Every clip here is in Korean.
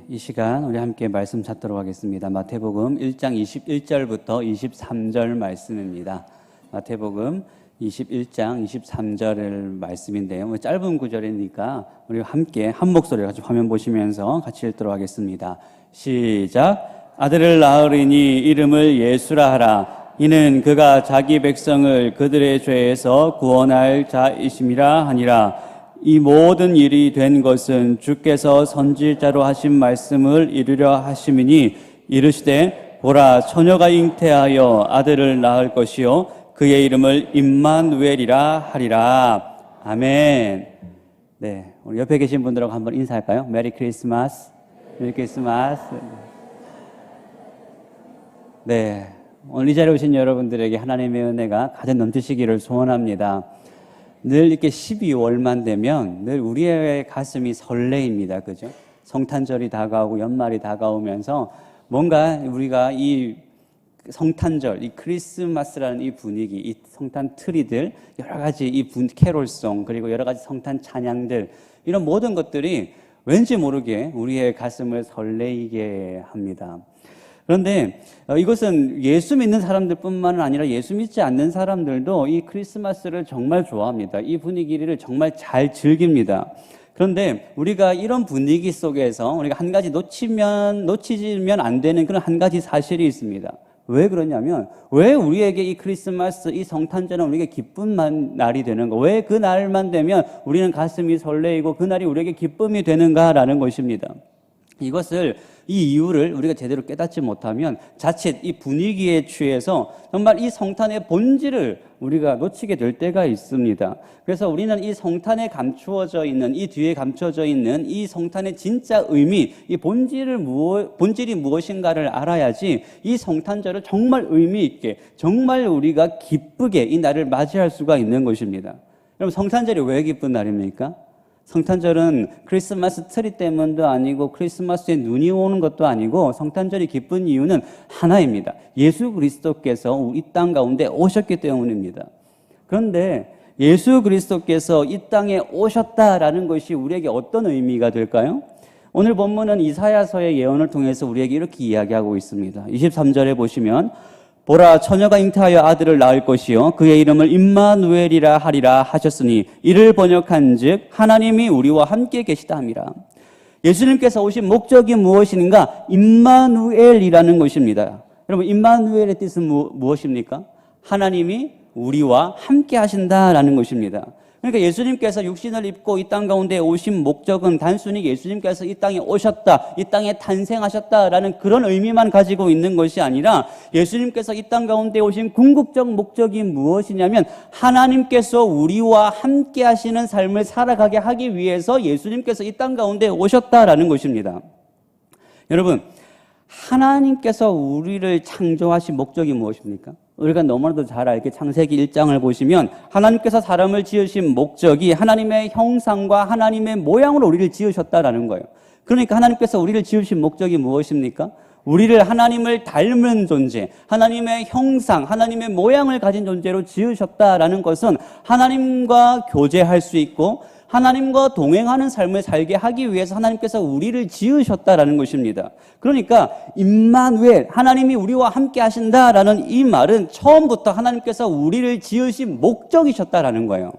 이 시간 우리 함께 말씀 찾도록 하겠습니다. 마태복음 1장 21절부터 23절 말씀입니다. 마태복음 21장 23절 말씀인데요. 짧은 구절이니까 우리 함께 한 목소리로 같이 화면 보시면서 같이 읽도록 하겠습니다. 시작. 아들을 낳으리니 이름을 예수라 하라. 이는 그가 자기 백성을 그들의 죄에서 구원할 자이심이라 하니라. 이 모든 일이 된 것은 주께서 선지자로 하신 말씀을 이루려 하심이니 이르시되 보라 처녀가 잉태하여 아들을 낳을 것이요 그의 이름을 임마누엘이라 하리라. 아멘. 네, 우리 옆에 계신 분들하고 한번 인사할까요? 메리 크리스마스. 메리 크리스마스. 네, 오늘 이 자리에 오신 여러분들에게 하나님의 은혜가 가득 넘치시기를 소원합니다. 늘 이렇게 12월만 되면 늘 우리의 가슴이 설레입니다. 그죠? 성탄절이 다가오고 연말이 다가오면서 뭔가 우리가 이 성탄절, 이 크리스마스라는 이 분위기, 이 성탄 트리들, 여러 가지 이 캐롤송, 그리고 여러 가지 성탄 찬양들, 이런 모든 것들이 왠지 모르게 우리의 가슴을 설레게 합니다. 그런데 이것은 예수 믿는 사람들뿐만 아니라 예수 믿지 않는 사람들도 이 크리스마스를 정말 좋아합니다. 이 분위기를 정말 잘 즐깁니다. 그런데 우리가 이런 분위기 속에서 우리가 한 가지 놓치면 안 되는 그런 한 가지 사실이 있습니다. 왜 그러냐면 왜 우리에게 이 크리스마스, 이 성탄절은 우리에게 기쁜 날이 되는가? 왜 그 날만 되면 우리는 가슴이 설레이고 그 날이 우리에게 기쁨이 되는가라는 것입니다. 이 이유를 우리가 제대로 깨닫지 못하면 자칫 이 분위기에 취해서 정말 이 성탄의 본질을 우리가 놓치게 될 때가 있습니다. 그래서 우리는 이 성탄에 감추어져 있는, 이 뒤에 감춰져 있는 이 성탄의 진짜 의미, 이 본질이 무엇인가를 알아야지 이 성탄절을 정말 의미 있게, 정말 우리가 기쁘게 이 날을 맞이할 수가 있는 것입니다. 여러분, 성탄절이 왜 기쁜 날입니까? 성탄절은 크리스마스 트리 때문도 아니고 크리스마스에 눈이 오는 것도 아니고 성탄절이 기쁜 이유는 하나입니다. 예수 그리스도께서 이 땅 가운데 오셨기 때문입니다. 그런데 예수 그리스도께서 이 땅에 오셨다라는 것이 우리에게 어떤 의미가 될까요? 오늘 본문은 이사야서의 예언을 통해서 우리에게 이렇게 이야기하고 있습니다. 23절에 보시면 보라 처녀가 잉태하여 아들을 낳을 것이요 그의 이름을 임마누엘이라 하리라 하셨으니 이를 번역한즉 하나님이 우리와 함께 계시다 함이라. 예수님께서 오신 목적이 무엇인가? 임마누엘이라는 것입니다. 여러분, 임마누엘의 뜻은 무엇입니까? 하나님이 우리와 함께 하신다라는 것입니다. 그러니까 예수님께서 육신을 입고 이 땅 가운데 오신 목적은 단순히 예수님께서 이 땅에 오셨다, 이 땅에 탄생하셨다라는 그런 의미만 가지고 있는 것이 아니라 예수님께서 이 땅 가운데 오신 궁극적 목적이 무엇이냐면 하나님께서 우리와 함께 하시는 삶을 살아가게 하기 위해서 예수님께서 이 땅 가운데 오셨다라는 것입니다. 여러분, 하나님께서 우리를 창조하신 목적이 무엇입니까? 우리가 너무나도 잘 알게 창세기 1장을 보시면 하나님께서 사람을 지으신 목적이 하나님의 형상과 하나님의 모양으로 우리를 지으셨다라는 거예요. 그러니까 하나님께서 우리를 지으신 목적이 무엇입니까? 우리를 하나님을 닮은 존재, 하나님의 형상, 하나님의 모양을 가진 존재로 지으셨다라는 것은 하나님과 교제할 수 있고 하나님과 동행하는 삶을 살게 하기 위해서 하나님께서 우리를 지으셨다라는 것입니다. 그러니까 임마누엘, 하나님이 우리와 함께 하신다라는 이 말은 처음부터 하나님께서 우리를 지으신 목적이셨다라는 거예요.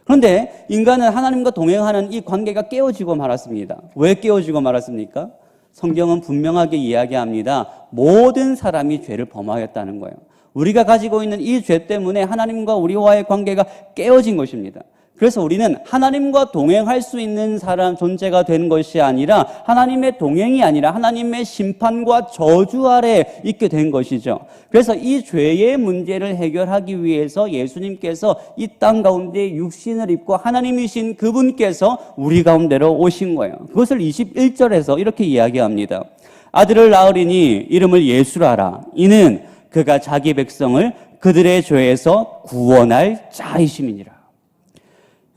그런데 인간은 하나님과 동행하는 이 관계가 깨어지고 말았습니다. 왜 깨어지고 말았습니까? 성경은 분명하게 이야기합니다. 모든 사람이 죄를 범하였다는 거예요. 우리가 가지고 있는 이 죄 때문에 하나님과 우리와의 관계가 깨어진 것입니다. 그래서 우리는 하나님과 동행할 수 있는 존재가 된 것이 아니라 하나님의 동행이 아니라 하나님의 심판과 저주 아래 있게 된 것이죠. 그래서 이 죄의 문제를 해결하기 위해서 예수님께서 이 땅 가운데 육신을 입고 하나님이신 그분께서 우리 가운데로 오신 거예요. 그것을 21절에서 이렇게 이야기합니다. 아들을 낳으리니 이름을 예수라 하라. 이는 그가 자기 백성을 그들의 죄에서 구원할 자이심이니라.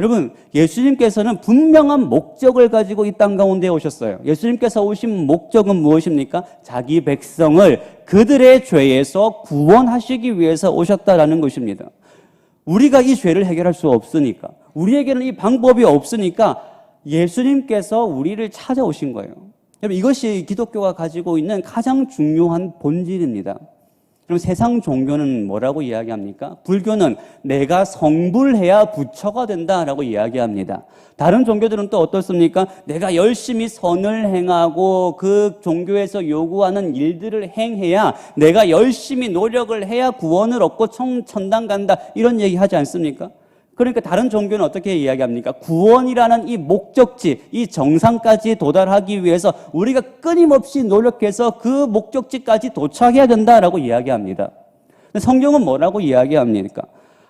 여러분, 예수님께서는 분명한 목적을 가지고 이 땅 가운데 오셨어요. 예수님께서 오신 목적은 무엇입니까? 자기 백성을 그들의 죄에서 구원하시기 위해서 오셨다라는 것입니다. 우리가 이 죄를 해결할 수 없으니까, 우리에게는 이 방법이 없으니까 예수님께서 우리를 찾아오신 거예요. 여러분, 이것이 기독교가 가지고 있는 가장 중요한 본질입니다. 그럼 세상 종교는 뭐라고 이야기합니까? 불교는 내가 성불해야 부처가 된다라고 이야기합니다. 다른 종교들은 또 어떻습니까? 내가 열심히 선을 행하고 그 종교에서 요구하는 일들을 행해야, 내가 열심히 노력을 해야 구원을 얻고 천당 간다, 이런 얘기 하지 않습니까? 그러니까 다른 종교는 어떻게 이야기합니까? 구원이라는 이 목적지, 이 정상까지 도달하기 위해서 우리가 끊임없이 노력해서 그 목적지까지 도착해야 된다라고 이야기합니다. 근데 성경은 뭐라고 이야기합니까?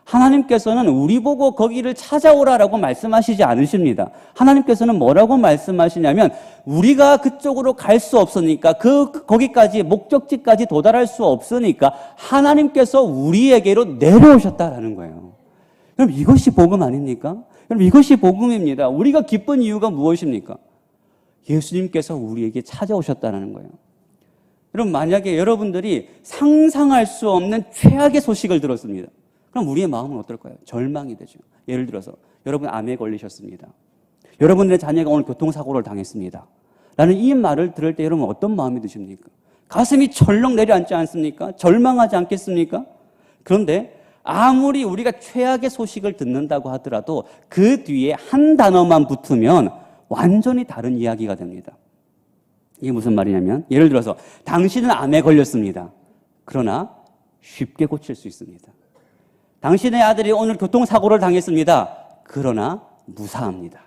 하나님께서는 우리 보고 거기를 찾아오라라고 말씀하시지 않으십니다. 하나님께서는 뭐라고 말씀하시냐면, 우리가 그쪽으로 갈 수 없으니까, 거기까지 목적지까지 도달할 수 없으니까 하나님께서 우리에게로 내려오셨다라는 거예요. 그럼 이것이 복음 아닙니까? 그럼 이것이 복음입니다. 우리가 기쁜 이유가 무엇입니까? 예수님께서 우리에게 찾아오셨다는 거예요. 여러분, 만약에 여러분들이 상상할 수 없는 최악의 소식을 들었습니다. 그럼 우리의 마음은 어떨까요? 절망이 되죠. 예를 들어서 여러분 암에 걸리셨습니다. 여러분들의 자녀가 오늘 교통사고를 당했습니다. 라는 이 말을 들을 때 여러분 어떤 마음이 드십니까? 가슴이 철렁 내려앉지 않습니까? 절망하지 않겠습니까? 그런데 아무리 우리가 최악의 소식을 듣는다고 하더라도 그 뒤에 한 단어만 붙으면 완전히 다른 이야기가 됩니다. 이게 무슨 말이냐면, 예를 들어서 당신은 암에 걸렸습니다. 그러나 쉽게 고칠 수 있습니다. 당신의 아들이 오늘 교통사고를 당했습니다. 그러나 무사합니다.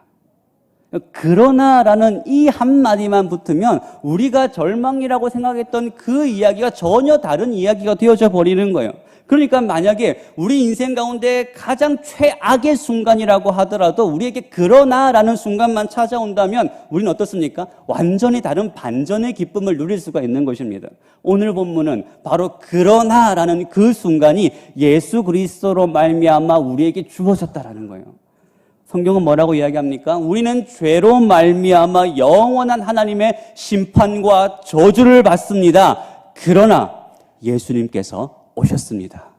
그러나라는 이 한마디만 붙으면 우리가 절망이라고 생각했던 그 이야기가 전혀 다른 이야기가 되어져 버리는 거예요. 그러니까 만약에 우리 인생 가운데 가장 최악의 순간이라고 하더라도 우리에게 그러나라는 순간만 찾아온다면 우리는 어떻습니까? 완전히 다른 반전의 기쁨을 누릴 수가 있는 것입니다. 오늘 본문은 바로 그러나라는 그 순간이 예수 그리스도로 말미암아 우리에게 주어졌다라는 거예요. 성경은 뭐라고 이야기합니까? 우리는 죄로 말미암아 영원한 하나님의 심판과 저주를 받습니다. 그러나 예수님께서 오셨습니다.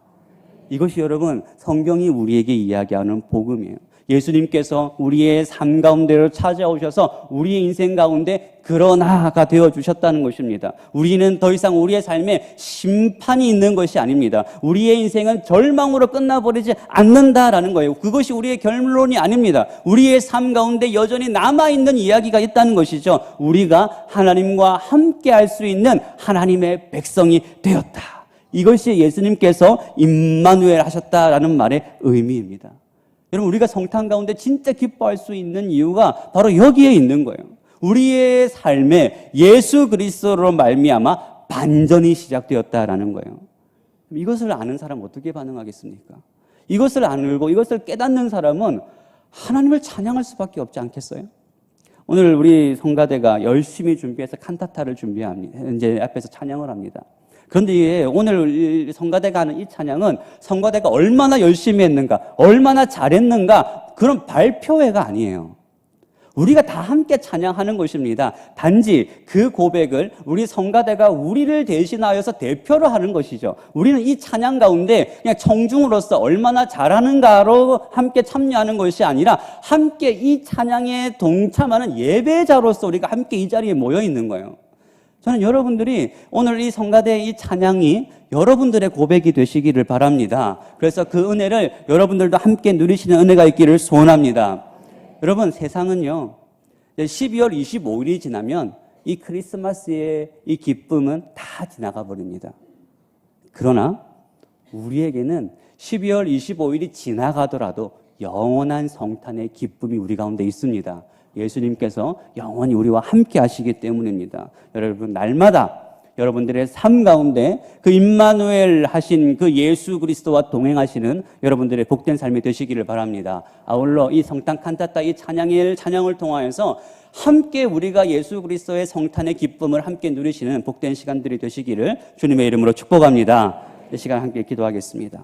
이것이 여러분 성경이 우리에게 이야기하는 복음이에요. 예수님께서 우리의 삶 가운데로 찾아오셔서 우리의 인생 가운데 그러나가 되어주셨다는 것입니다. 우리는 더 이상 우리의 삶에 심판이 있는 것이 아닙니다. 우리의 인생은 절망으로 끝나버리지 않는다라는 거예요. 그것이 우리의 결론이 아닙니다. 우리의 삶 가운데 여전히 남아있는 이야기가 있다는 것이죠. 우리가 하나님과 함께 할 수 있는 하나님의 백성이 되었다. 이것이 예수님께서 임마누엘 하셨다라는 말의 의미입니다. 여러분, 우리가 성탄 가운데 진짜 기뻐할 수 있는 이유가 바로 여기에 있는 거예요. 우리의 삶에 예수 그리스도로 말미암아 반전이 시작되었다라는 거예요. 이것을 아는 사람은 어떻게 반응하겠습니까? 이것을 알고 이것을 깨닫는 사람은 하나님을 찬양할 수밖에 없지 않겠어요? 오늘 우리 성가대가 열심히 준비해서 칸타타를 준비합니다. 이제 앞에서 찬양을 합니다. 그런데 오늘 성가대가 하는 이 찬양은 성가대가 얼마나 열심히 했는가, 얼마나 잘했는가, 그런 발표회가 아니에요. 우리가 다 함께 찬양하는 것입니다. 단지 그 고백을 우리 성가대가 우리를 대신하여서 대표로 하는 것이죠. 우리는 이 찬양 가운데 그냥 청중으로서 얼마나 잘하는가로 함께 참여하는 것이 아니라 함께 이 찬양에 동참하는 예배자로서 우리가 함께 이 자리에 모여 있는 거예요. 저는 여러분들이 오늘 이 성가대의 이 찬양이 여러분들의 고백이 되시기를 바랍니다. 그래서 그 은혜를 여러분들도 함께 누리시는 은혜가 있기를 소원합니다. 여러분, 세상은요 12월 25일이 지나면 이 크리스마스의 이 기쁨은 다 지나가 버립니다. 그러나 우리에게는 12월 25일이 지나가더라도 영원한 성탄의 기쁨이 우리 가운데 있습니다. 예수님께서 영원히 우리와 함께 하시기 때문입니다. 여러분, 날마다 여러분들의 삶 가운데 그 임마누엘 하신 그 예수 그리스도와 동행하시는 여러분들의 복된 삶이 되시기를 바랍니다. 아울러 이 성탄 칸타타 이 찬양을 통하여서 함께 우리가 예수 그리스도의 성탄의 기쁨을 함께 누리시는 복된 시간들이 되시기를 주님의 이름으로 축복합니다. 이 시간 함께 기도하겠습니다.